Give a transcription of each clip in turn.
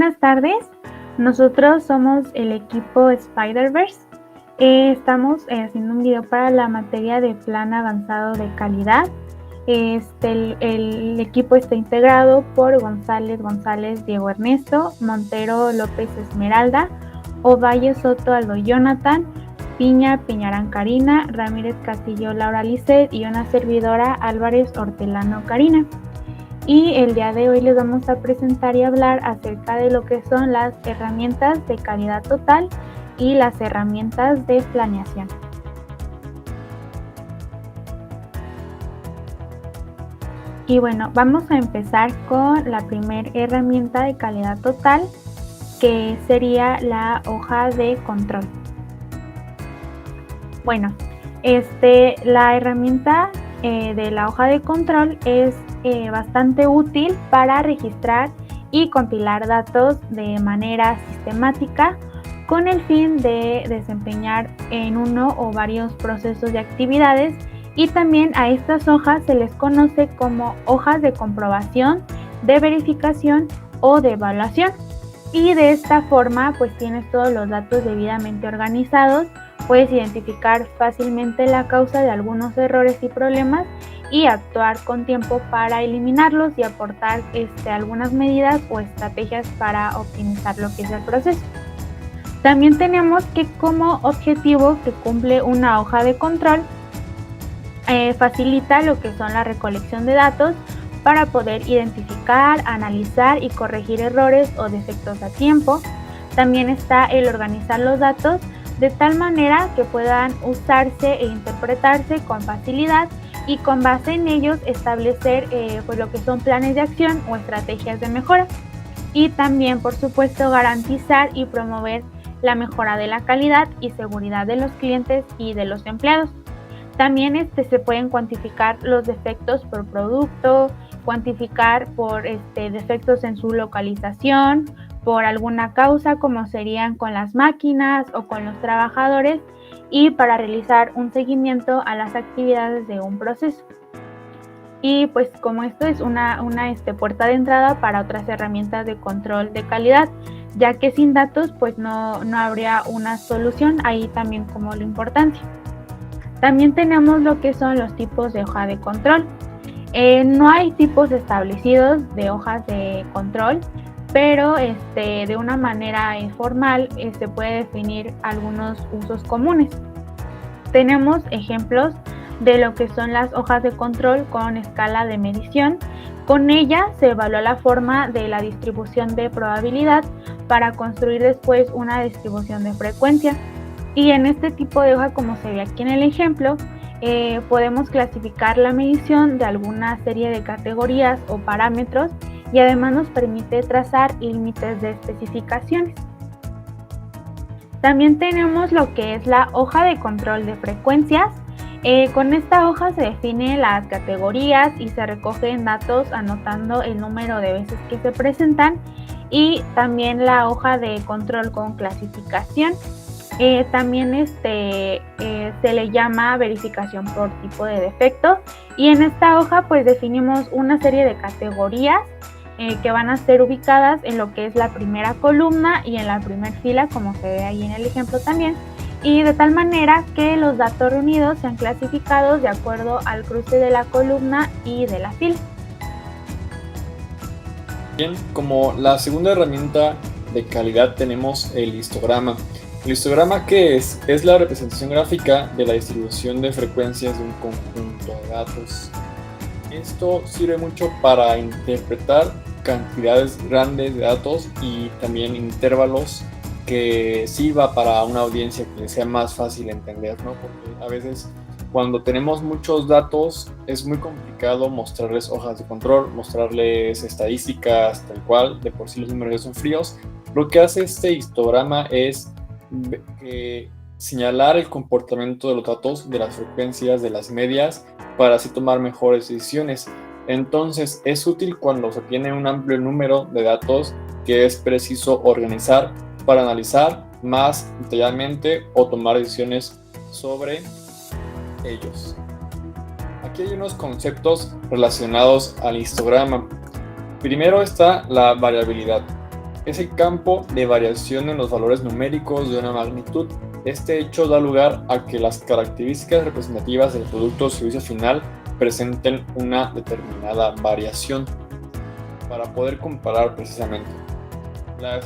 Buenas tardes, nosotros somos el equipo Spider-Verse. Estamos haciendo un video para la materia de Plan Avanzado de Calidad. El equipo está integrado por González Diego Ernesto, Montero López Esmeralda, Ovalle Soto Aldo Jonathan, Piña Peñarán Karina, Ramírez Castillo Laura Lisset y una servidora Álvarez Hortelano Karina. Y el día de hoy les vamos a presentar y hablar acerca de lo que son las herramientas de calidad total y las herramientas de planeación. Y bueno, vamos a empezar con la primera herramienta de calidad total, que sería la hoja de control. Bueno, la herramienta de la hoja de control es bastante útil para registrar y compilar datos de manera sistemática con el fin de desempeñar en uno o varios procesos de actividades, y también a estas hojas se les conoce como hojas de comprobación, de verificación o de evaluación, y de esta forma pues tienes todos los datos debidamente organizados, puedes identificar fácilmente la causa de algunos errores y problemas y actuar con tiempo para eliminarlos y aportar algunas medidas o estrategias para optimizar lo que es el proceso. También tenemos que como objetivo que cumple una hoja de control, facilita lo que son la recolección de datos para poder identificar, analizar y corregir errores o defectos a tiempo. También está el organizar los datos de tal manera que puedan usarse e interpretarse con facilidad y con base en ellos establecer pues lo que son planes de acción o estrategias de mejora. Y también, por supuesto, garantizar y promover la mejora de la calidad y seguridad de los clientes y de los empleados. También se pueden cuantificar los defectos por producto, cuantificar por defectos en su localización, por alguna causa como serían con las máquinas o con los trabajadores, y para realizar un seguimiento a las actividades de un proceso. Y pues como esto es una puerta de entrada para otras herramientas de control de calidad, ya que sin datos pues no habría una solución, ahí también como la importancia. También tenemos lo que son los tipos de hoja de control. No hay tipos establecidos de hojas de control, pero de una manera formal se puede definir algunos usos comunes. Tenemos ejemplos de lo que son las hojas de control con escala de medición. Con ella se evalúa la forma de la distribución de probabilidad para construir después una distribución de frecuencia. Y en este tipo de hoja, como se ve aquí en el ejemplo, podemos clasificar la medición de alguna serie de categorías o parámetros, y además nos permite trazar límites de especificaciones. También tenemos lo que es la hoja de control de frecuencias. Con esta hoja se definen las categorías y se recogen datos anotando el número de veces que se presentan, y también la hoja de control con clasificación. También se le llama verificación por tipo de defecto, y en esta hoja pues definimos una serie de categorías que van a ser ubicadas en lo que es la primera columna y en la primera fila, como se ve ahí en el ejemplo también, y de tal manera que los datos reunidos sean clasificados de acuerdo al cruce de la columna y de la fila. Bien, como la segunda herramienta de calidad tenemos el histograma. ¿El histograma qué es? Es la representación gráfica de la distribución de frecuencias de un conjunto de datos. Esto sirve mucho para interpretar cantidades grandes de datos y también intervalos que sirva para una audiencia que sea más fácil entender, ¿no? Porque a veces cuando tenemos muchos datos es muy complicado mostrarles hojas de control, mostrarles estadísticas tal cual, de por sí los números son fríos. Lo que hace este histograma es señalar el comportamiento de los datos, de las frecuencias, de las medias, para así tomar mejores decisiones. Entonces es útil cuando se tiene un amplio número de datos que es preciso organizar para analizar más detalladamente o tomar decisiones sobre ellos. Aquí hay unos conceptos relacionados al histograma. Primero está la variabilidad. es el campo de variación en los valores numéricos de una magnitud. Este hecho da lugar a que las características representativas del producto o servicio final presenten una determinada variación para poder comparar precisamente. La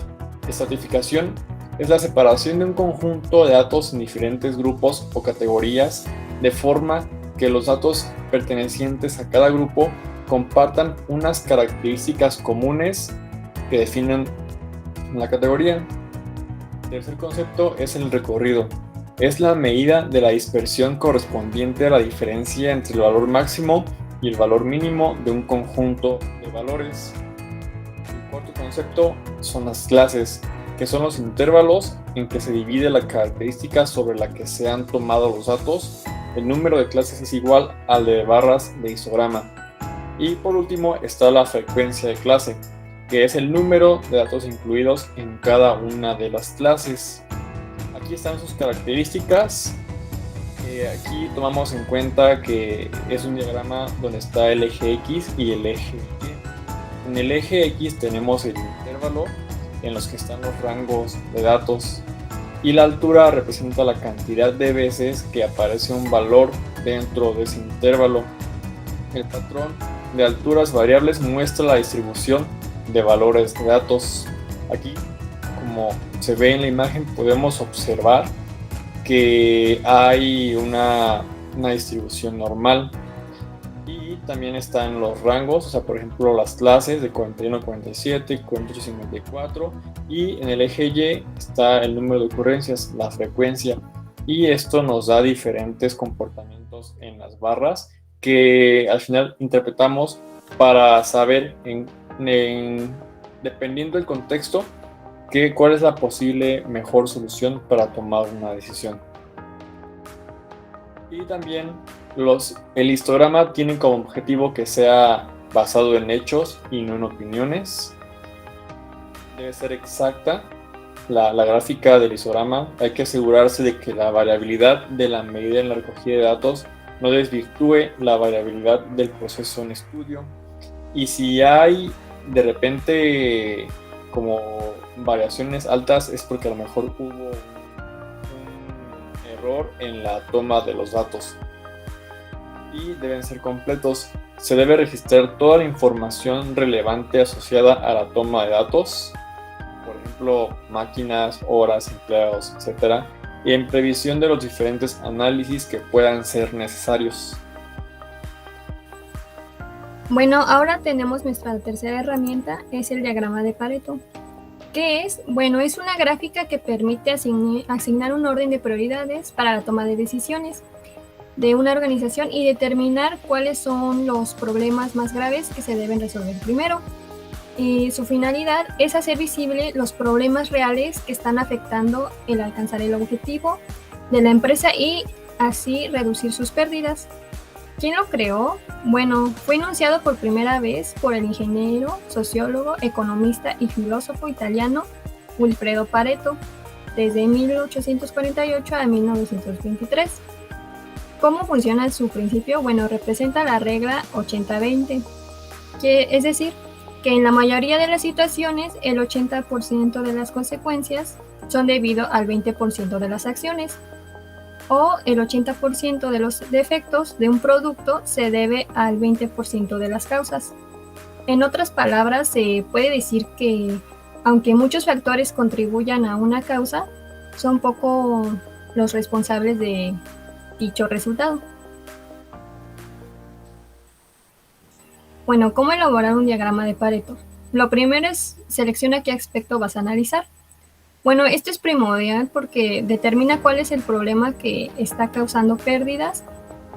estratificación es la separación de un conjunto de datos en diferentes grupos o categorías de forma que los datos pertenecientes a cada grupo compartan unas características comunes que definen la categoría. El tercer concepto es el recorrido. Es la medida de la dispersión correspondiente a la diferencia entre el valor máximo y el valor mínimo de un conjunto de valores. El cuarto concepto son las clases, que son los intervalos en que se divide la característica sobre la que se han tomado los datos. El número de clases es igual al de barras de histograma. Y por último está la frecuencia de clase, que es el número de datos incluidos en cada una de las clases. Aquí están sus características. Aquí tomamos en cuenta que es un diagrama donde está el eje X y el eje Y. En el eje X tenemos el intervalo en los que están los rangos de datos, y la altura representa la cantidad de veces que aparece un valor dentro de ese intervalo. El patrón de alturas variables muestra la distribución de valores de datos. Aquí, como se ve en la imagen, podemos observar que hay una distribución normal, y también están los rangos, o sea, por ejemplo, las clases de 41 a 47, 48 a 54, y en el eje Y está el número de ocurrencias, la frecuencia, y esto nos da diferentes comportamientos en las barras que al final interpretamos para saber, dependiendo del contexto, cuál es la posible mejor solución para tomar una decisión. Y también el histograma tiene como objetivo que sea basado en hechos y no en opiniones. Debe ser exacta la gráfica del histograma. Hay que asegurarse de que la variabilidad de la medida en la recogida de datos no desvirtúe la variabilidad del proceso en estudio. Y si hay de repente como variaciones altas, es porque a lo mejor hubo un error en la toma de los datos. Y deben ser completos. Se debe registrar toda la información relevante asociada a la toma de datos, por ejemplo, máquinas, horas, empleados, etc., y en previsión de los diferentes análisis que puedan ser necesarios. Bueno, ahora tenemos nuestra tercera herramienta, es el diagrama de Pareto. ¿Qué es? Bueno, es una gráfica que permite asignar un orden de prioridades para la toma de decisiones de una organización y determinar cuáles son los problemas más graves que se deben resolver primero. Y su finalidad es hacer visible los problemas reales que están afectando el alcanzar el objetivo de la empresa y así reducir sus pérdidas. ¿Quién lo creó? Bueno, fue enunciado por primera vez por el ingeniero, sociólogo, economista y filósofo italiano Wilfredo Pareto desde 1848 a 1923. ¿Cómo funciona su principio? Bueno, representa la regla 80-20, es decir, que en la mayoría de las situaciones el 80% de las consecuencias son debido al 20% de las acciones, o el 80% de los defectos de un producto se debe al 20% de las causas. En otras palabras, se puede decir que aunque muchos factores contribuyan a una causa, son poco los responsables de dicho resultado. Bueno, ¿cómo elaborar un diagrama de Pareto? Lo primero es selecciona qué aspecto vas a analizar. Bueno, esto es primordial porque determina cuál es el problema que está causando pérdidas,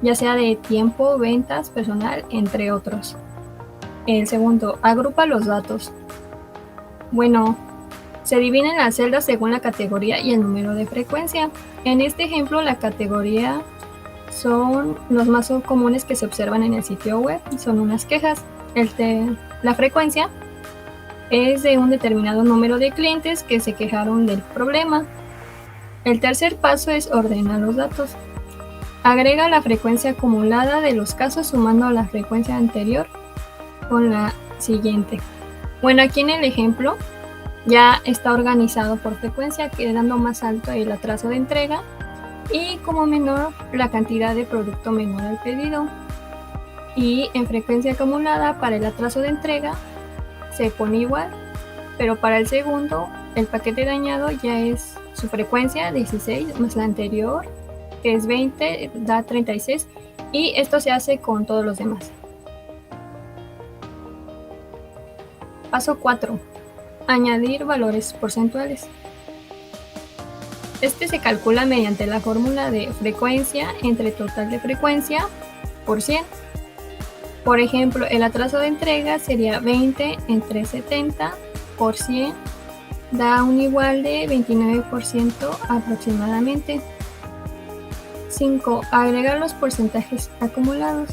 ya sea de tiempo, ventas, personal, entre otros. El segundo, agrupa los datos. Bueno, se dividen las celdas según la categoría y el número de frecuencia. En este ejemplo, la categoría son los más comunes que se observan en el sitio web y son unas quejas. La frecuencia es de un determinado número de clientes que se quejaron del problema. El tercer paso es ordenar los datos. Agrega la frecuencia acumulada de los casos sumando la frecuencia anterior con la siguiente. Bueno, aquí en el ejemplo ya está organizado por frecuencia, quedando más alto el atraso de entrega y como menor la cantidad de producto menor al pedido. Y en frecuencia acumulada para el atraso de entrega se pone igual, pero para el segundo el paquete dañado ya es su frecuencia 16 más la anterior, que es 20, da 36, y esto se hace con todos los demás. Paso 4. Añadir valores porcentuales. Este se calcula mediante la fórmula de frecuencia entre total de frecuencia por 100. Por ejemplo, el atraso de entrega sería 20 entre 70 por 100, da un igual de 29% aproximadamente. 5. Agregar los porcentajes acumulados.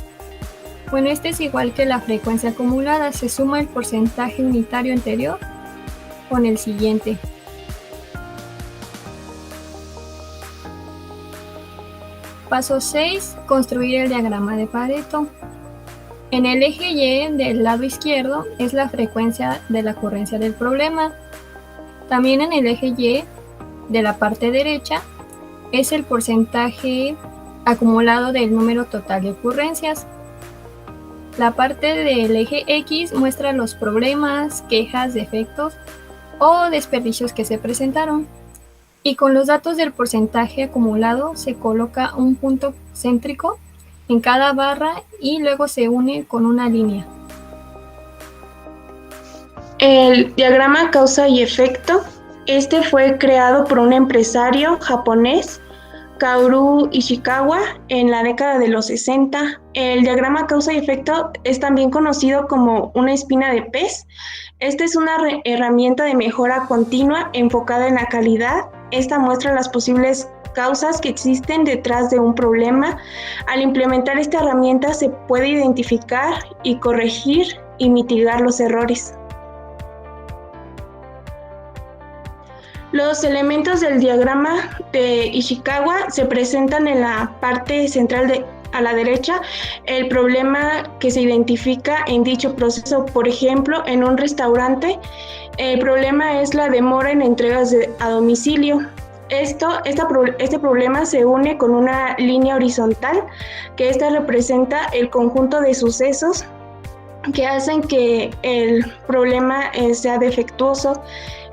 Bueno, este es igual que la frecuencia acumulada, se suma el porcentaje unitario anterior con el siguiente. Paso 6. Construir el diagrama de Pareto. En el eje Y del lado izquierdo es la frecuencia de la ocurrencia del problema. También en el eje Y de la parte derecha es el porcentaje acumulado del número total de ocurrencias. La parte del eje X muestra los problemas, quejas, defectos o desperdicios que se presentaron. Y con los datos del porcentaje acumulado se coloca un punto céntrico en cada barra y luego se une con una línea. El diagrama causa y efecto. Este fue creado por un empresario japonés, Kaoru Ishikawa, en la década de los 60. El diagrama causa y efecto es también conocido como una espina de pez. Esta es una herramienta de mejora continua enfocada en la calidad. Esta muestra las posibles causas que existen detrás de un problema. Al implementar esta herramienta se puede identificar y corregir y mitigar los errores. Los elementos del diagrama de Ishikawa se presentan en la parte central a la derecha. El problema que se identifica en dicho proceso, por ejemplo, en un restaurante, el problema es la demora en entregas a domicilio. Este problema se une con una línea horizontal, que esta representa el conjunto de sucesos que hacen que el problema sea defectuoso.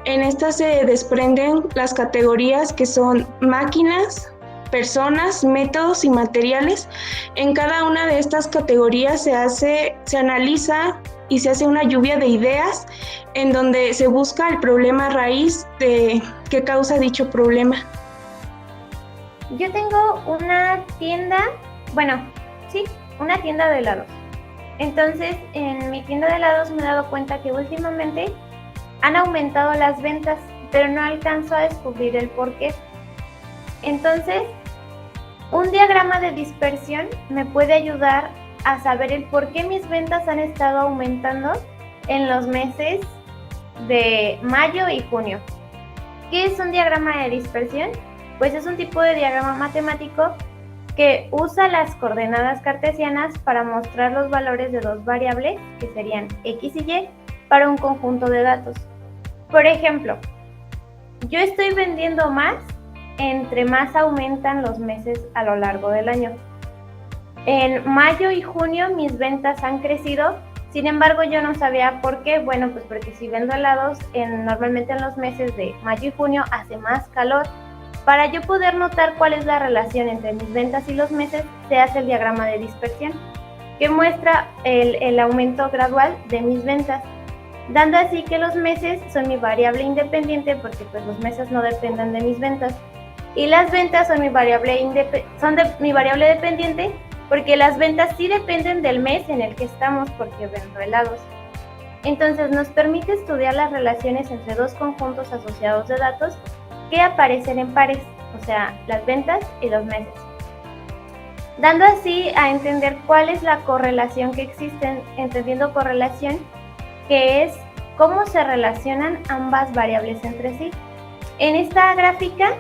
En esta se desprenden las categorías que son máquinas, personas, métodos y materiales. En cada una de estas categorías se analiza y se hace una lluvia de ideas en donde se busca el problema raíz de qué causa dicho problema. Yo tengo una tienda, una tienda de helados. Entonces, en mi tienda de helados me he dado cuenta que últimamente han aumentado las ventas, pero no alcanzo a descubrir el por qué. Entonces, un diagrama de dispersión me puede ayudar a saber el por qué mis ventas han estado aumentando en los meses de mayo y junio. ¿Qué es un diagrama de dispersión? Pues es un tipo de diagrama matemático que usa las coordenadas cartesianas para mostrar los valores de dos variables, que serían X y Y, para un conjunto de datos. Por ejemplo, yo estoy vendiendo más entre más aumentan los meses a lo largo del año. En mayo y junio mis ventas han crecido, sin embargo yo no sabía por qué. Bueno, pues porque si vendo helados, normalmente en los meses de mayo y junio hace más calor. Para yo poder notar cuál es la relación entre mis ventas y los meses, se hace el diagrama de dispersión, que muestra el aumento gradual de mis ventas, dando así que los meses son mi variable independiente, porque pues los meses no dependen de mis ventas, y las ventas son mi variable dependiente, porque las ventas sí dependen del mes en el que estamos, porque vendo helados. Entonces nos permite estudiar las relaciones entre dos conjuntos asociados de datos que aparecen en pares, o sea, las ventas y los meses, dando así a entender cuál es la correlación que existe, entendiendo correlación, que es cómo se relacionan ambas variables entre sí. En esta gráfica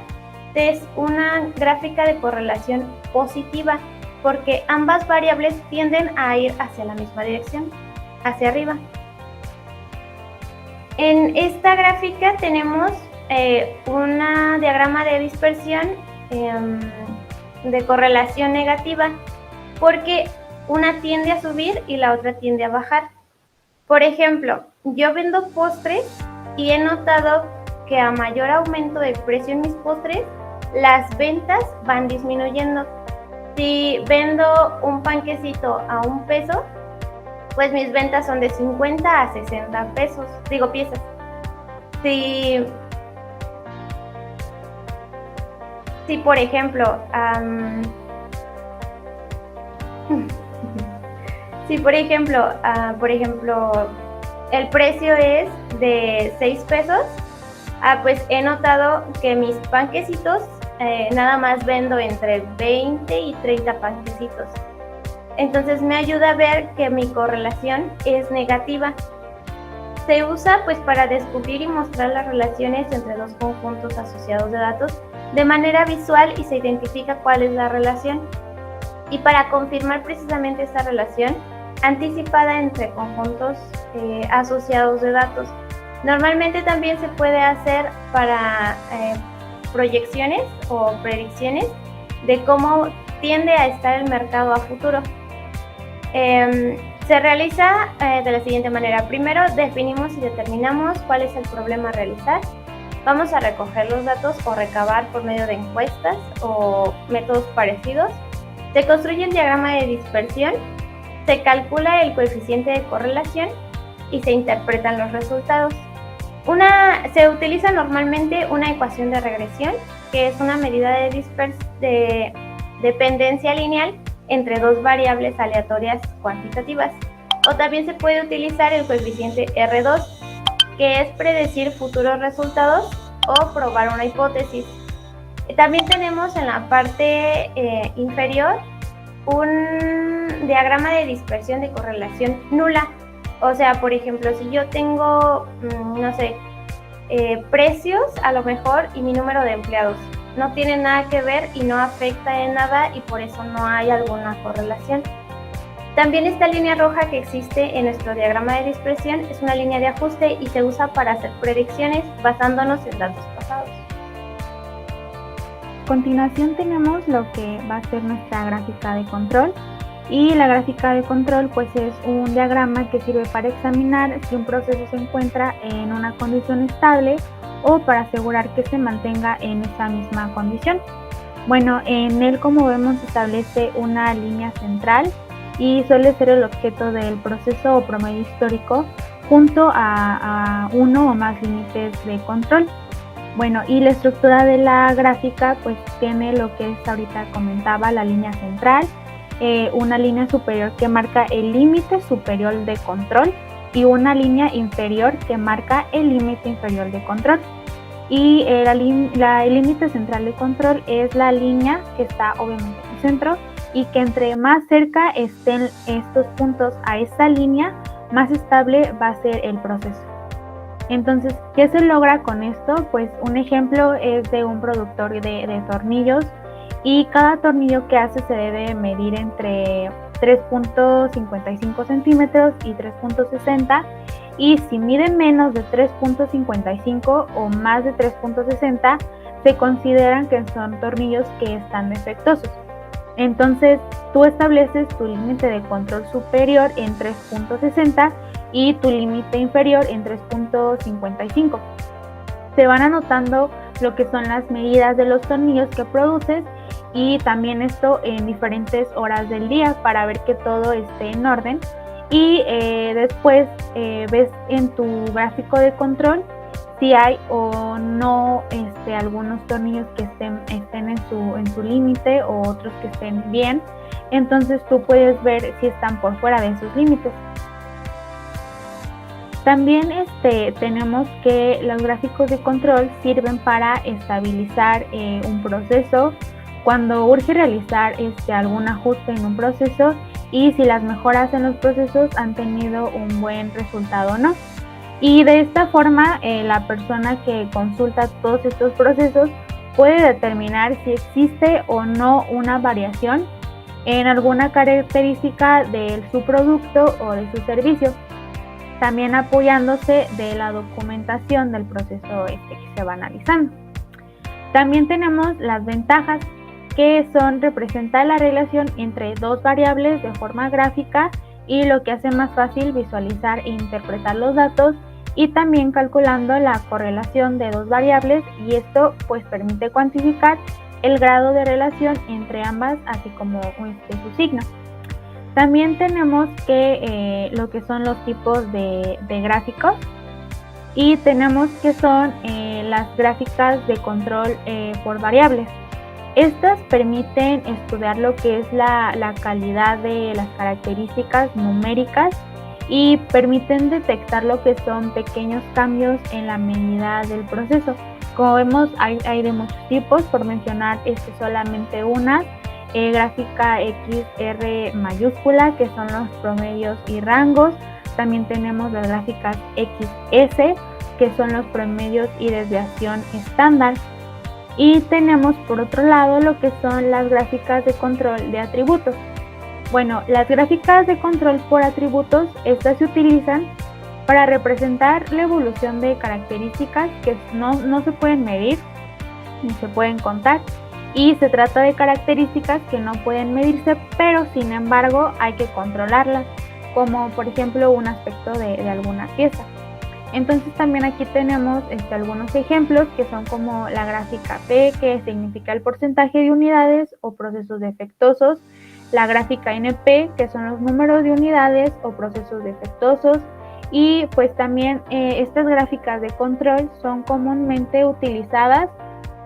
es una gráfica de correlación positiva, porque ambas variables tienden a ir hacia la misma dirección, hacia arriba. En esta gráfica tenemos un diagrama de dispersión de correlación negativa, porque una tiende a subir y la otra tiende a bajar. Por ejemplo, yo vendo postres y he notado que a mayor aumento del precio en mis postres, las ventas van disminuyendo. Si vendo un panquecito a $1, pues mis ventas son de 50 a 60 pesos, piezas. Si por ejemplo, el precio es de 6 pesos, pues he notado que mis panquecitos nada más vendo entre 20 y 30 panquecitos. Entonces me ayuda a ver que mi correlación es negativa. Se usa pues para descubrir y mostrar las relaciones entre dos conjuntos asociados de datos de manera visual y se identifica cuál es la relación. Y para confirmar precisamente esta relación anticipada entre conjuntos asociados de datos. Normalmente también se puede hacer para proyecciones o predicciones de cómo tiende a estar el mercado a futuro. Se realiza de la siguiente manera. Primero definimos y determinamos cuál es el problema a realizar. Vamos a recoger los datos o recabar por medio de encuestas o métodos parecidos. Se construye el diagrama de dispersión, se calcula el coeficiente de correlación y se interpretan los resultados. Se utiliza normalmente una ecuación de regresión, que es una medida de dependencia lineal entre dos variables aleatorias cuantitativas. O también se puede utilizar el coeficiente R2, que es predecir futuros resultados o probar una hipótesis. También tenemos en la parte inferior un diagrama de dispersión de correlación nula. O sea, por ejemplo, si yo tengo, precios a lo mejor y mi número de empleados, no tiene nada que ver y no afecta en nada y por eso no hay alguna correlación. También esta línea roja que existe en nuestro diagrama de dispersión es una línea de ajuste y se usa para hacer predicciones basándonos en datos pasados. A continuación tenemos lo que va a ser nuestra gráfica de control. Y la gráfica de control pues es un diagrama que sirve para examinar si un proceso se encuentra en una condición estable o para asegurar que se mantenga en esa misma condición. Bueno, en él, como vemos, se establece una línea central y suele ser el objeto del proceso o promedio histórico junto a uno o más límites de control. Bueno, y la estructura de la gráfica pues tiene lo que ahorita comentaba, la línea central, una línea superior que marca el límite superior de control y una línea inferior que marca el límite inferior de control. Y el límite central de control es la línea que está obviamente en el centro y que entre más cerca estén estos puntos a esta línea, más estable va a ser el proceso. Entonces, ¿qué se logra con esto? Pues un ejemplo es de un productor de tornillos y cada tornillo que hace se debe medir entre 3.55 centímetros y 3.60 y si mide menos de 3.55 o más de 3.60 se consideran que son tornillos que están defectuosos. Entonces tú estableces tu límite de control superior en 3.60 y tu límite inferior en 3.55. Se van anotando lo que son las medidas de los tornillos que produces y también esto en diferentes horas del día para ver que todo esté en orden y después ves en tu gráfico de control si hay o no algunos tornillos que estén en su límite o otros que estén bien, entonces tú puedes ver si están por fuera de esos límites. También tenemos que los gráficos de control sirven para estabilizar un proceso cuando urge realizar algún ajuste en un proceso y si las mejoras en los procesos han tenido un buen resultado o no. Y de esta forma la persona que consulta todos estos procesos puede determinar si existe o no una variación en alguna característica de su producto o de su servicio. también apoyándose de la documentación del proceso que se va analizando. También tenemos las ventajas, que son representar la relación entre dos variables de forma gráfica y lo que hace más fácil visualizar e interpretar los datos, y también calculando la correlación de dos variables, y esto pues permite cuantificar el grado de relación entre ambas, así como su signo. También tenemos que lo que son los tipos de gráficos, y tenemos que son las gráficas de control por variables. Estas permiten estudiar lo que es la calidad de las características numéricas y permiten detectar lo que son pequeños cambios en la medida del proceso. Como vemos, hay de muchos tipos, por mencionar solamente una. Gráfica XR mayúscula, que son los promedios y rangos. También tenemos las gráficas XS, que son los promedios y desviación estándar. Y tenemos por otro lado lo que son las gráficas de control de atributos. Bueno, las gráficas de control por atributos, estas se utilizan para representar la evolución de características que no se pueden medir ni se pueden contar, y se trata de características que no pueden medirse, pero sin embargo hay que controlarlas, como por ejemplo un aspecto de alguna pieza. Entonces también aquí tenemos algunos ejemplos, que son como la gráfica P, que significa el porcentaje de unidades o procesos defectuosos, la gráfica NP, que son los números de unidades o procesos defectuosos, y pues también estas gráficas de control son comúnmente utilizadas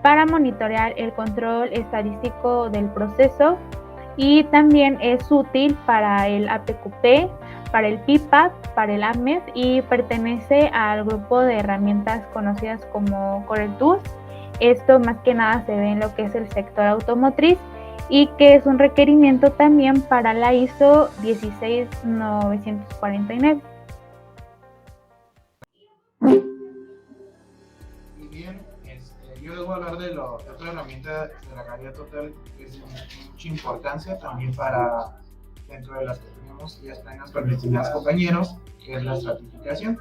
para monitorear el control estadístico del proceso, y también es útil para el APQP, para el PIPAP, para el APMEF, y pertenece al grupo de herramientas conocidas como CorelTools. Esto más que nada se ve en lo que es el sector automotriz, y que es un requerimiento también para la ISO 16949. Y bien, yo les voy a hablar de otra herramienta de la calidad total que es de mucha importancia también para, dentro de las que tenemos ideas plenas para mis compañeros, que es la estratificación.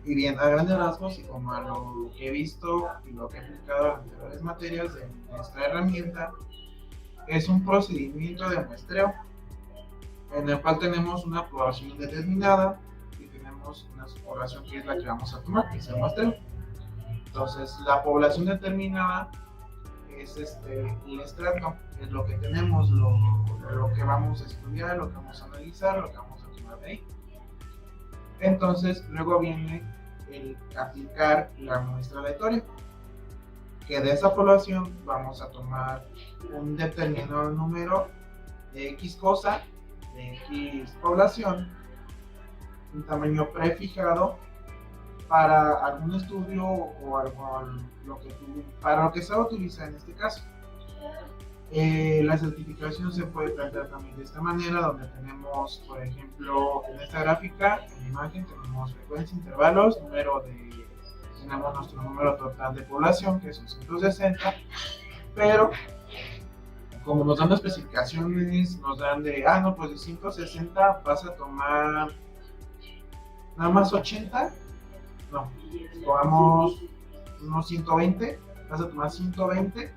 Y bien, a grandes rasgos, y como a lo que he visto y lo que he aplicado en anteriores materias de nuestra herramienta, es un procedimiento de muestreo en el cual tenemos una población determinada y tenemos una población que es la que vamos a tomar, que es el muestreo. Entonces, la población determinada es el estrato, es lo que tenemos, lo que vamos a estudiar, lo que vamos a analizar, lo que vamos a tomar de ahí. Entonces, luego viene el aplicar la muestra aleatoria, que de esa población vamos a tomar un determinado número de X cosa, de X población, un tamaño prefijado para algún estudio o para lo que se va a utilizar en este caso. La certificación se puede plantear también de esta manera, donde tenemos, por ejemplo, en esta gráfica, en la imagen, tenemos frecuencia, intervalos, tenemos nuestro número total de población, que son 160, pero como nos dan las especificaciones, nos dan pues de 160 vas a tomar nada más 80, pongamos unos 120, vas a tomar 120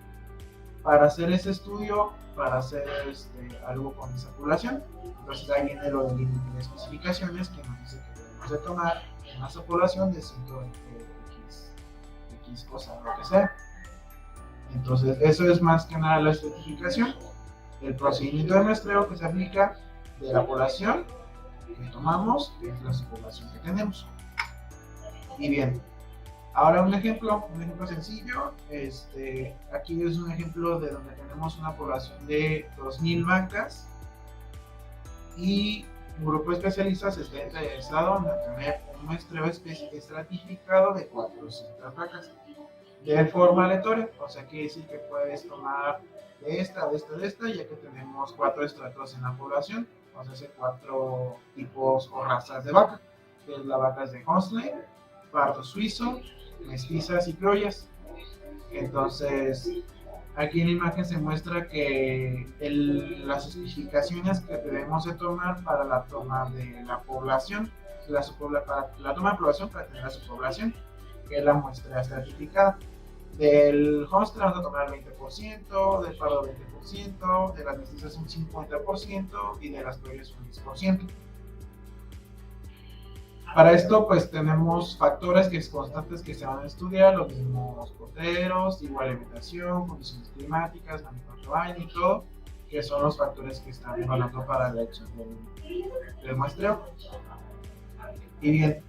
para hacer ese estudio, para hacer algo con esa población. Entonces ahí viene lo de las especificaciones que nos dice que debemos de tomar en esa población de 120 X cosa, lo que sea. Entonces eso es más que nada la estratificación, el procedimiento de muestreo que se aplica de la población que tomamos, que es la población que tenemos. Y bien, ahora un ejemplo sencillo, aquí es un ejemplo de donde tenemos una población de 2000 vacas y un grupo de especialistas está interesado en tener un muestreo estratificado de 400 vacas de forma aleatoria. O sea, quiere decir que puedes tomar de esta, ya que tenemos 4 estratos en la población, o sea, 4 tipos o razas de vaca, que es la vaca de Holstein, pardo suizo, mestizas y criollas. Entonces, aquí en la imagen se muestra que las especificaciones que debemos de tomar para la toma de la población para la toma de población para tener a su población, que es la muestra estratificada. Del hostel vamos a tomar el 20%, del paro 20%, de las mestizas un 50% y de las plurales un 10%. Para esto, pues tenemos factores que es constantes que se van a estudiar, los mismos porteros, igual alimentación, condiciones climáticas, manejo de rebaño y todo, que son los factores que están evaluando para la elección del muestreo. Y bien,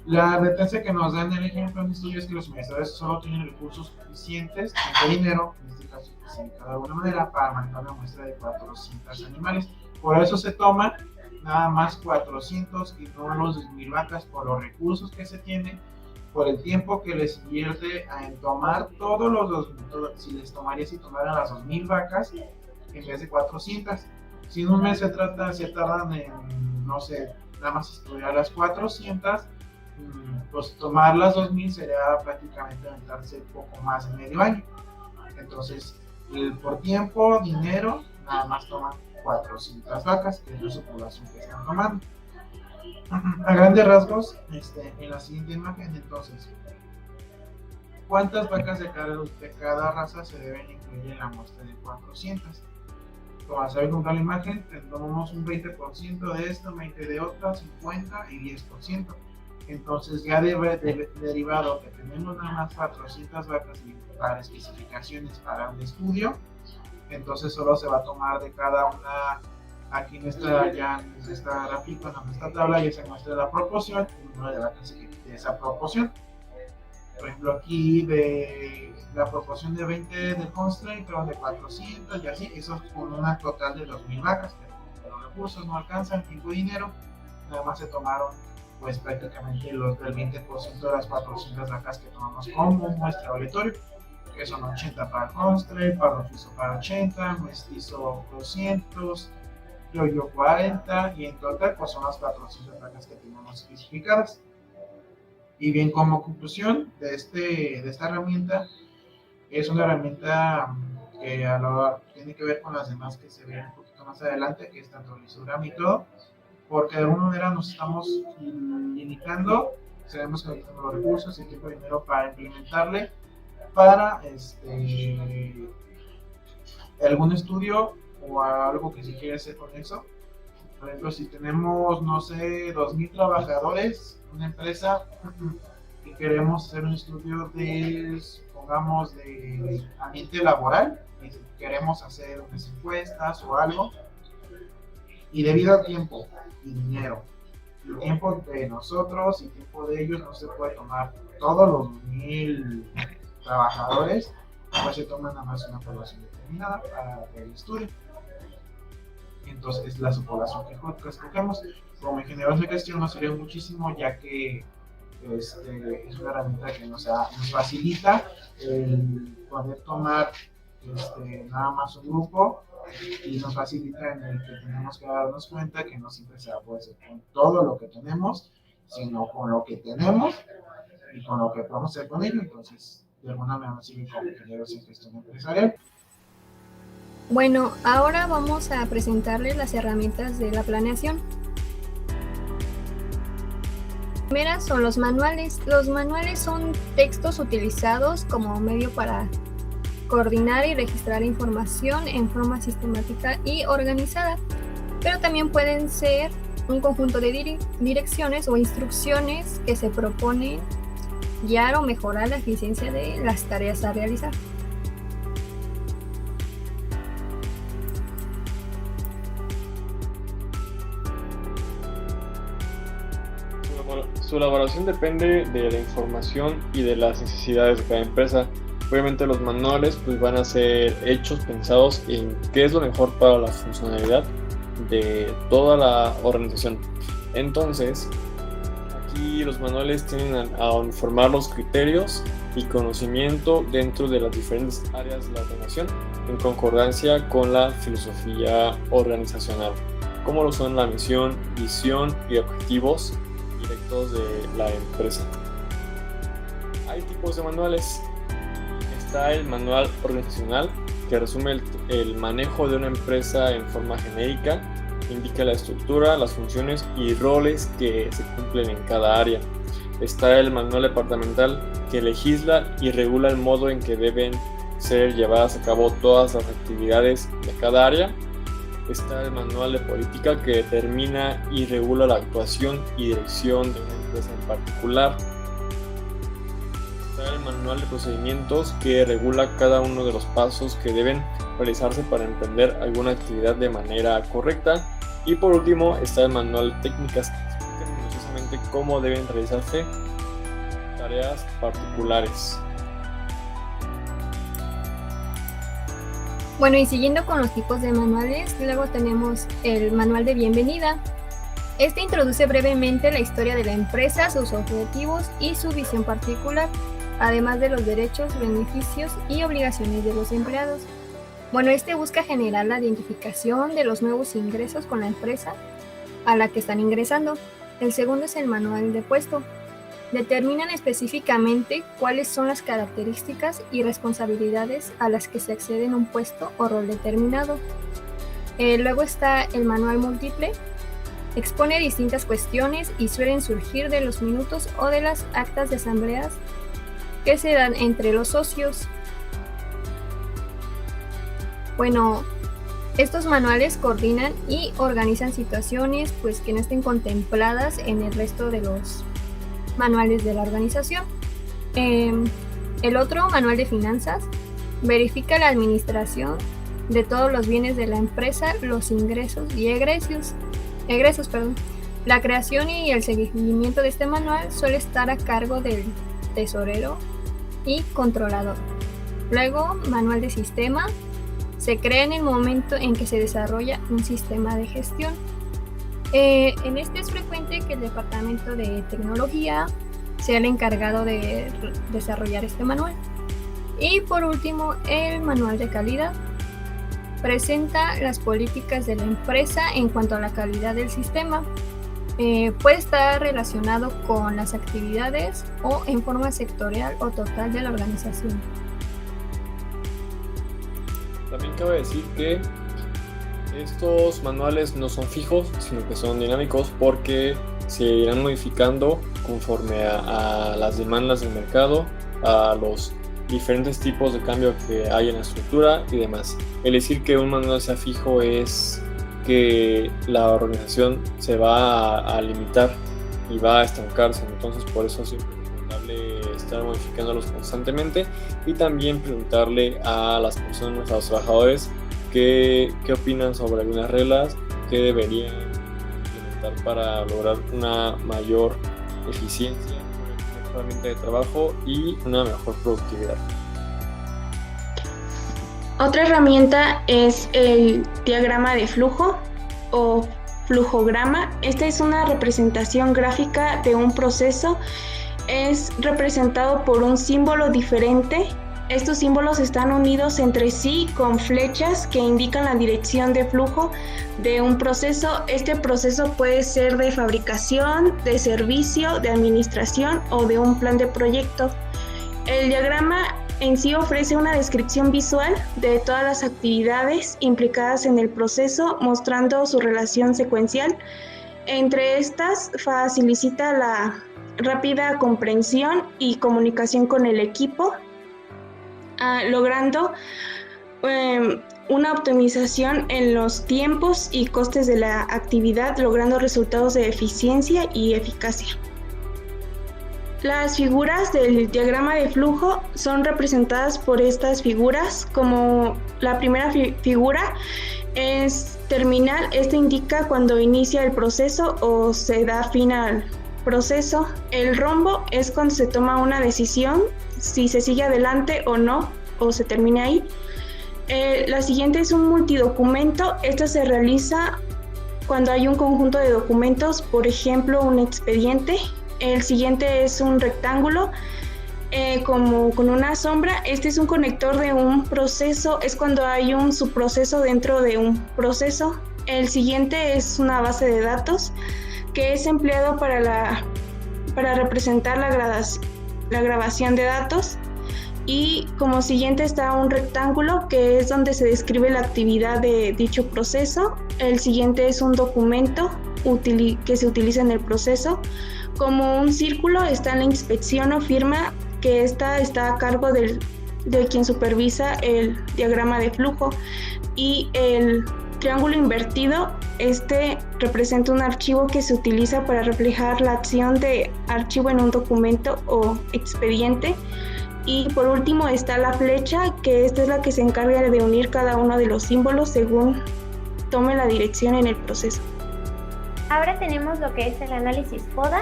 la advertencia que nos dan en el ejemplo en estudio es que los administradores solo tienen recursos suficientes de dinero, en este caso especificado de alguna manera, para manejar una muestra de 400 animales. Por eso se toma nada más 400 y no los 2.000 vacas por los recursos que se tiene, por el tiempo que les invierte en tomar todos los 2.000, si les tomaría si tomaran las 2.000 vacas en vez de 400. Si en un mes se tardan en, no sé, nada más estudiar las 400, pues tomar las 2.000 sería prácticamente aventarse poco más de medio año. Entonces, por tiempo, dinero, nada más toman 400 vacas, que es la su población que están tomando. A grandes rasgos, en la siguiente imagen, entonces, ¿cuántas vacas de cada raza se deben incluir en la muestra de 400? Como se ve con la imagen, tomamos un 20% de esta, 20% de otra, 50% y 10%. Entonces, ya derivado que tenemos nada más 400 vacas para especificaciones para un estudio, entonces solo se va a tomar de cada una. Aquí en esta gráfica, en esta tabla ya se muestra la proporción, el número de vacas de esa proporción. Por ejemplo, aquí de la proporción de 20 del constraint, pero de 400 y así, eso es con una total de 2.000 vacas, pero los recursos no alcanzan, tiempo y dinero, nada más se tomaron pues prácticamente los del 20% de las 400 vacas que tomamos como muestra aleatorio, que son 80 para constraint, para rojizo para 80, mestizo 200, yo 40, y en total pues son las 400 vacas que tenemos especificadas. Y bien, como conclusión de esta herramienta, es una herramienta que tiene que ver con las demás que se ven un poquito más adelante, que es tanto el histograma y todo, porque de alguna manera nos estamos limitando, sabemos que necesitamos los recursos y tiempo y dinero para implementarle para algún estudio o algo que se quiere hacer con eso. Por ejemplo, si tenemos, no sé, 2.000 trabajadores, una empresa, y queremos hacer un estudio de, supongamos, de ambiente laboral, y queremos hacer unas encuestas o algo, y debido a tiempo y dinero, el tiempo de nosotros y el tiempo de ellos no se puede tomar todos los 2.000 trabajadores, pues se toma nada más una población determinada para el estudio. Entonces, la subpoblación que escogemos como ingenieros de gestión nos sirve muchísimo, ya que es una herramienta que nos facilita el poder tomar nada más un grupo, y nos facilita en el que tenemos que darnos cuenta que no siempre se va a poder hacer con todo lo que tenemos, sino con lo que tenemos y con lo que podemos hacer con ello. Entonces, de alguna manera nos sirve como ingenieros en gestión empresarial. Bueno, ahora vamos a presentarles las herramientas de la planeación. La primera son los manuales. Los manuales son textos utilizados como medio para coordinar y registrar información en forma sistemática y organizada, pero también pueden ser un conjunto de direcciones o instrucciones que se proponen guiar o mejorar la eficiencia de las tareas a realizar. Su elaboración depende de la información y de las necesidades de cada empresa. Obviamente los manuales pues van a ser hechos pensados en qué es lo mejor para la funcionalidad de toda la organización. Entonces, aquí los manuales tienen a uniformar los criterios y conocimiento dentro de las diferentes áreas de la organización en concordancia con la filosofía organizacional, como lo son la misión, visión y objetivos directos de la empresa. Hay tipos de manuales. Está el manual organizacional, que resume el manejo de una empresa en forma genérica indica la estructura, las funciones y roles que se cumplen en cada área. Está el manual departamental, que legisla y regula el modo en que deben ser llevadas a cabo todas las actividades de cada área. Está el manual de política, que determina y regula la actuación y dirección de una empresa en particular. Está el manual de procedimientos, que regula cada uno de los pasos que deben realizarse para emprender alguna actividad de manera correcta. Y por último está el manual de técnicas, que explica minuciosamente cómo deben realizarse tareas particulares. Bueno, y siguiendo con los tipos de manuales, luego tenemos el manual de bienvenida. Este introduce brevemente la historia de la empresa, sus objetivos y su visión particular, además de los derechos, beneficios y obligaciones de los empleados. Bueno, este busca generar la identificación de los nuevos ingresos con la empresa a la que están ingresando. El segundo es el manual de puesto. Determinan específicamente cuáles son las características y responsabilidades a las que se accede en un puesto o rol determinado. Luego está el manual múltiple. Expone distintas cuestiones y suelen surgir de los minutos o de las actas de asambleas que se dan entre los socios. Bueno, estos manuales coordinan y organizan situaciones pues, que no estén contempladas en el resto de los manuales de la organización. El otro, manual de finanzas, verifica la administración de todos los bienes de la empresa, los ingresos y egresos. La creación y el seguimiento de este manual suele estar a cargo del tesorero y controlador. Luego, manual de sistema. Se crea en el momento en que se desarrolla un sistema de gestión. En este es frecuente que el departamento de tecnología sea el encargado de desarrollar este manual. Y por último, el manual de calidad. Presenta las políticas de la empresa en cuanto a la calidad del sistema. Puede estar relacionado con las actividades o en forma sectorial o total de la organización. También cabe decir que estos manuales no son fijos, sino que son dinámicos, porque se irán modificando conforme a las demandas del mercado, a los diferentes tipos de cambio que hay en la estructura y demás. El decir que un manual sea fijo es que la organización se va a limitar y va a estancarse, entonces por eso siempre es recomendable estar modificándolos constantemente y también preguntarle a las personas, a los trabajadores, qué opinan sobre algunas reglas que deberían implementar para lograr una mayor eficiencia, una mejor herramienta de trabajo y una mejor productividad. Otra herramienta es el diagrama de flujo o flujograma. Esta es una representación gráfica de un proceso. Es representado por un símbolo diferente. Estos símbolos están unidos entre sí con flechas que indican la dirección de flujo de un proceso. Este proceso puede ser de fabricación, de servicio, de administración o de un plan de proyecto. El diagrama en sí ofrece una descripción visual de todas las actividades implicadas en el proceso, mostrando su relación secuencial. Entre estas, facilita la rápida comprensión y comunicación con el equipo, logrando una optimización en los tiempos y costes de la actividad, logrando resultados de eficiencia y eficacia. Las figuras del diagrama de flujo son representadas por estas figuras, como la primera figura es terminal. Esta indica cuando inicia el proceso o se da fin al proceso. El rombo es cuando se toma una decisión, si se sigue adelante o no, o se termina ahí. La siguiente es un multidocumento. Esta se realiza cuando hay un conjunto de documentos, por ejemplo, un expediente. El siguiente es un rectángulo, como con una sombra. Este es un conector de un proceso, es cuando hay un subproceso dentro de un proceso. El siguiente es una base de datos, que es empleado para representar la grabación de datos. Y como siguiente está un rectángulo, que es donde se describe la actividad de dicho proceso. El siguiente es un documento que se utiliza en el proceso. Como un círculo está la inspección o firma, que esta está a cargo de quien supervisa el diagrama de flujo. Y el triángulo invertido, este representa un archivo que se utiliza para reflejar la acción de archivo en un documento o expediente. Y por último está la flecha, que esta es la que se encarga de unir cada uno de los símbolos según tome la dirección en el proceso. Ahora tenemos lo que es el análisis FODA,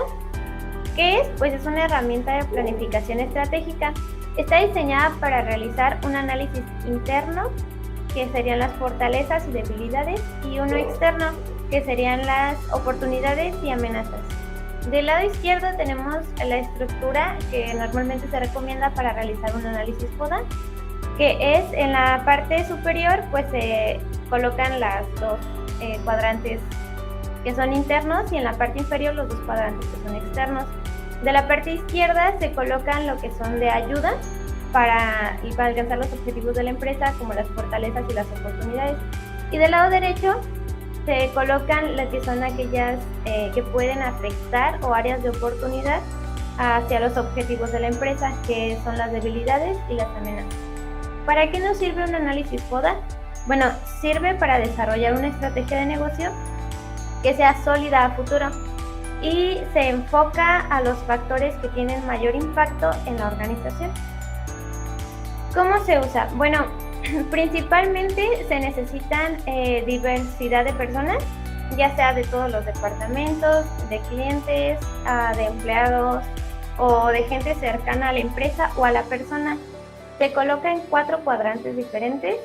que es, pues es una herramienta de planificación estratégica. Está diseñada para realizar un análisis interno, que serían las fortalezas y debilidades, y uno externo, que serían las oportunidades y amenazas. Del lado izquierdo tenemos la estructura que normalmente se recomienda para realizar un análisis FODA, que es en la parte superior pues se colocan las dos cuadrantes que son internos y en la parte inferior los dos cuadrantes que son externos. De la parte izquierda se colocan lo que son de ayuda para alcanzar los objetivos de la empresa, como las fortalezas y las oportunidades. Y del lado derecho se colocan las que son aquellas que pueden afectar o áreas de oportunidad hacia los objetivos de la empresa, que son las debilidades y las amenazas. ¿Para qué nos sirve un análisis FODA? Bueno, sirve para desarrollar una estrategia de negocio que sea sólida a futuro y se enfoca a los factores que tienen mayor impacto en la organización. ¿Cómo se usa? Bueno, principalmente se necesitan diversidad de personas, ya sea de todos los departamentos, de clientes, de empleados o de gente cercana a la empresa o a la persona. Se coloca en 4 cuadrantes diferentes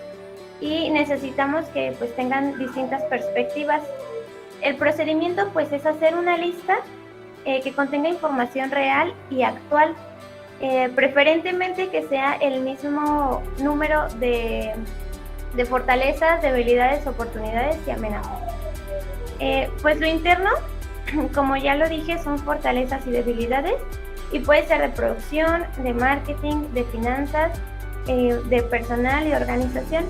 y necesitamos que pues tengan distintas perspectivas. El procedimiento pues es hacer una lista que contenga información real y actual, preferentemente que sea el mismo número de fortalezas, debilidades, oportunidades y amenazas. Pues lo interno, como ya lo dije, son fortalezas y debilidades y puede ser de producción, de marketing, de finanzas, de personal y organización.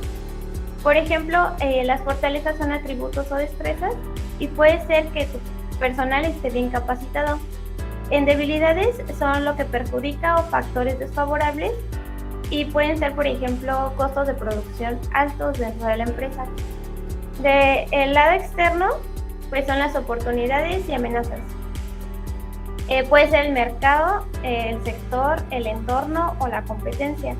Por ejemplo, las fortalezas son atributos o destrezas y puede ser que tu personal esté bien capacitado. En debilidades son lo que perjudica o factores desfavorables y pueden ser, por ejemplo, costos de producción altos dentro de la empresa. Del lado externo, pues son las oportunidades y amenazas. Puede ser el mercado, el sector, el entorno o la competencia.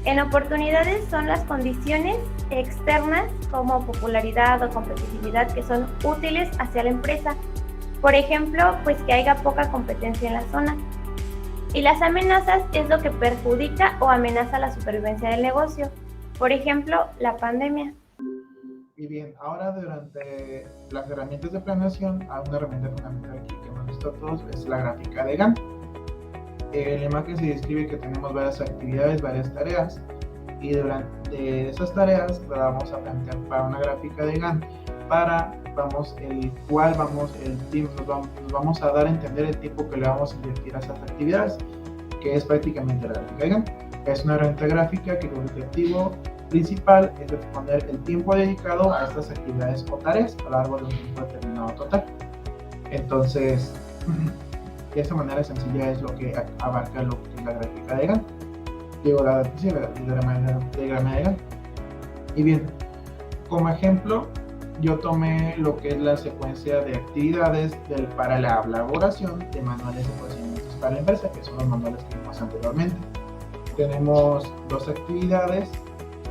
En oportunidades son las condiciones externas como popularidad o competitividad que son útiles hacia la empresa. Por ejemplo, pues que haya poca competencia en la zona. Y las amenazas es lo que perjudica o amenaza la supervivencia del negocio. Por ejemplo, la pandemia. Y bien, ahora durante las herramientas de planeación, hay una herramienta fundamental aquí que hemos visto todos, es la gráfica de Gantt. En la imagen se describe que tenemos varias actividades, varias tareas, y durante esas tareas vamos a plantear para una gráfica de Gantt nos vamos a dar a entender el tiempo que le vamos a invertir a esas actividades, que es prácticamente la gráfica de Gantt. Es una herramienta gráfica que el objetivo principal es exponer el tiempo dedicado a estas actividades o tareas a lo largo de un tiempo determinado total. Entonces, de esta manera sencilla es lo que abarca lo que es la gráfica de Gantt. Digo, el diagrama de Gantt. Y bien, como ejemplo, yo tomé lo que es la secuencia de actividades para la elaboración de manuales de procedimientos para la empresa, que son los manuales que vimos anteriormente. Tenemos 2 actividades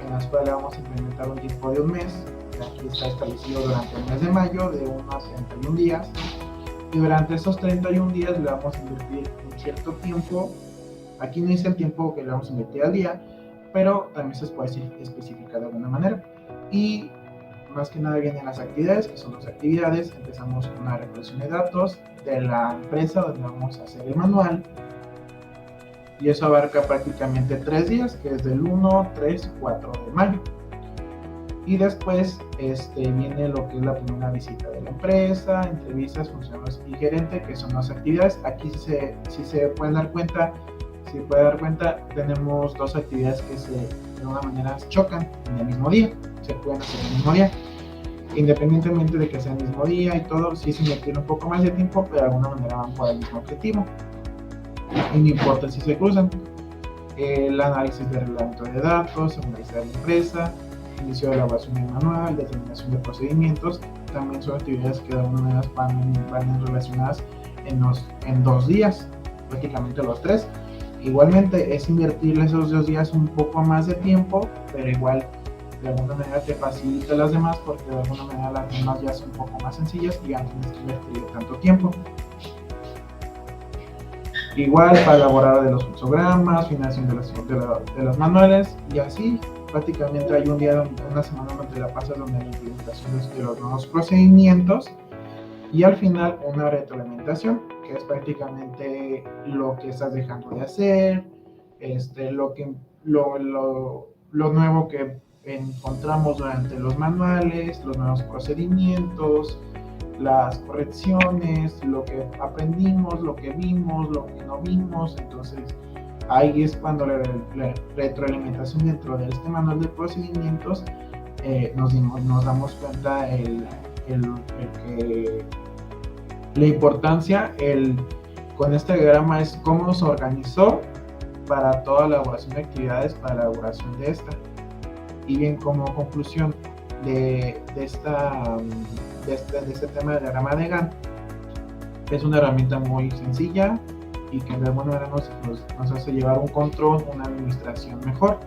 en las cuales vamos a implementar un tiempo de un mes. Aquí está establecido durante el mes de mayo, de unos 31 días. Y durante esos 31 días le vamos a invertir un cierto tiempo. Aquí no dice el tiempo que le vamos a invertir al día, pero también se puede especificar de alguna manera. Y más que nada vienen las actividades, que son las actividades. Empezamos con una recolección de datos de la empresa donde vamos a hacer el manual. Y eso abarca prácticamente 3 días, que es del 1, 3, 4 de mayo. Y después viene lo que es la primera visita de la empresa, entrevistas, funcionarios y gerente, que son las actividades. Aquí si se pueden dar cuenta, si puede dar cuenta, tenemos dos actividades que de alguna manera chocan en el mismo día, se pueden hacer en el mismo día. Independientemente de que sea el mismo día y todo, sí se invierte un poco más de tiempo, pero de alguna manera van por el mismo objetivo. Y no importa si se cruzan. El análisis de reglamento de datos, analizar la empresa, inicio de elaboración de manual, determinación de procedimientos, también son actividades que de alguna manera van relacionadas en 2 días, prácticamente los 3. Igualmente es invertirle esos 2 días un poco más de tiempo, pero igual de alguna manera te facilita las demás, porque de alguna manera las demás ya son un poco más sencillas y ya no tienes que invertirle tanto tiempo. Igual para elaborar de los fluxogramas, financiación de los manuales, y así prácticamente hay una semana donde la pasas donde la implementación de los nuevos procedimientos, y al final una retroalimentación, que es prácticamente lo que estás dejando de hacer, lo nuevo que encontramos durante los manuales, los nuevos procedimientos, las correcciones, lo que aprendimos, lo que vimos, lo que no vimos. Entonces ahí es cuando la retroalimentación dentro de este manual de procedimientos nos damos cuenta que la importancia con este diagrama es cómo nos organizó para toda la elaboración de actividades para la elaboración de esta. Y bien, como conclusión de este tema del diagrama de Gantt, es una herramienta muy sencilla y que de alguna manera nos hace llevar un control, una administración mejor.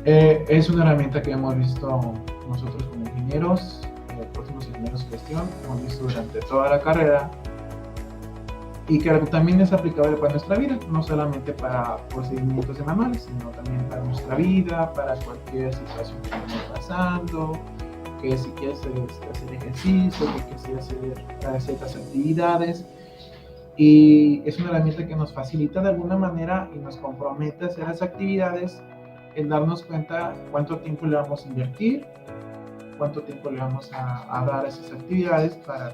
Es una herramienta que hemos visto nosotros como ingenieros, próximos ingenieros de gestión, hemos visto durante toda la carrera, y que también es aplicable para nuestra vida, no solamente para procedimientos de manuales, sino también para nuestra vida, para cualquier situación que estemos pasando, que si quieres hacer ejercicio, que quieres hacer ciertas actividades. Y es una herramienta que nos facilita de alguna manera y nos compromete a hacer las actividades, en darnos cuenta cuánto tiempo le vamos a invertir, cuánto tiempo le vamos a dar a esas actividades para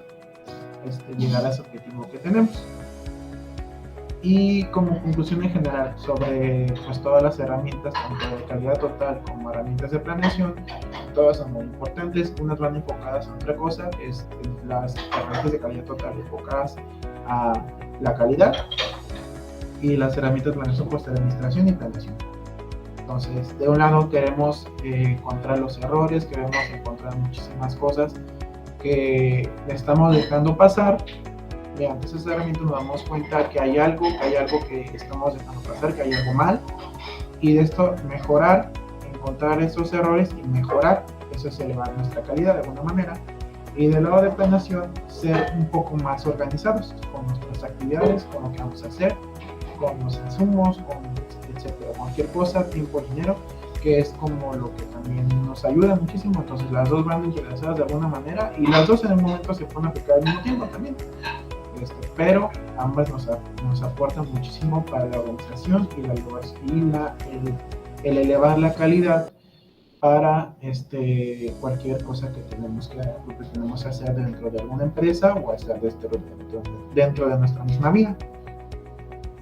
llegar a ese objetivo que tenemos. Y como conclusión en general sobre todas las herramientas, tanto de calidad total como herramientas de planeación, todas son muy importantes. Unas van enfocadas a otra cosa, las herramientas de calidad total enfocadas a la calidad, y las herramientas de planeación de administración y planeación. Entonces, de un lado queremos encontrar los errores, queremos encontrar muchísimas cosas que estamos dejando pasar. Mediante esas herramientas nos damos cuenta que hay algo que estamos dejando pasar, que hay algo mal, y de esto mejorar, encontrar esos errores y mejorar. Eso es elevar nuestra calidad de alguna manera. Y del lado de planeación, ser un poco más organizados con nuestras actividades, con lo que vamos a hacer, con los insumos, etcétera, cualquier cosa, tiempo, dinero, que es como lo que también nos ayuda muchísimo. Entonces las dos van entrelazadas de alguna manera, y las dos en el momento se pueden aplicar al mismo tiempo también. Pero ambas nos aportan muchísimo para la organización y el elevar la calidad para cualquier cosa que tenemos que hacer dentro de alguna empresa o hacer dentro de nuestra misma vida.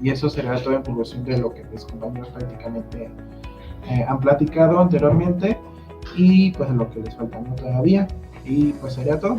Y eso será toda en conclusión de lo que mis compañeros prácticamente han platicado anteriormente, y pues lo que les falta todavía. Y pues sería todo.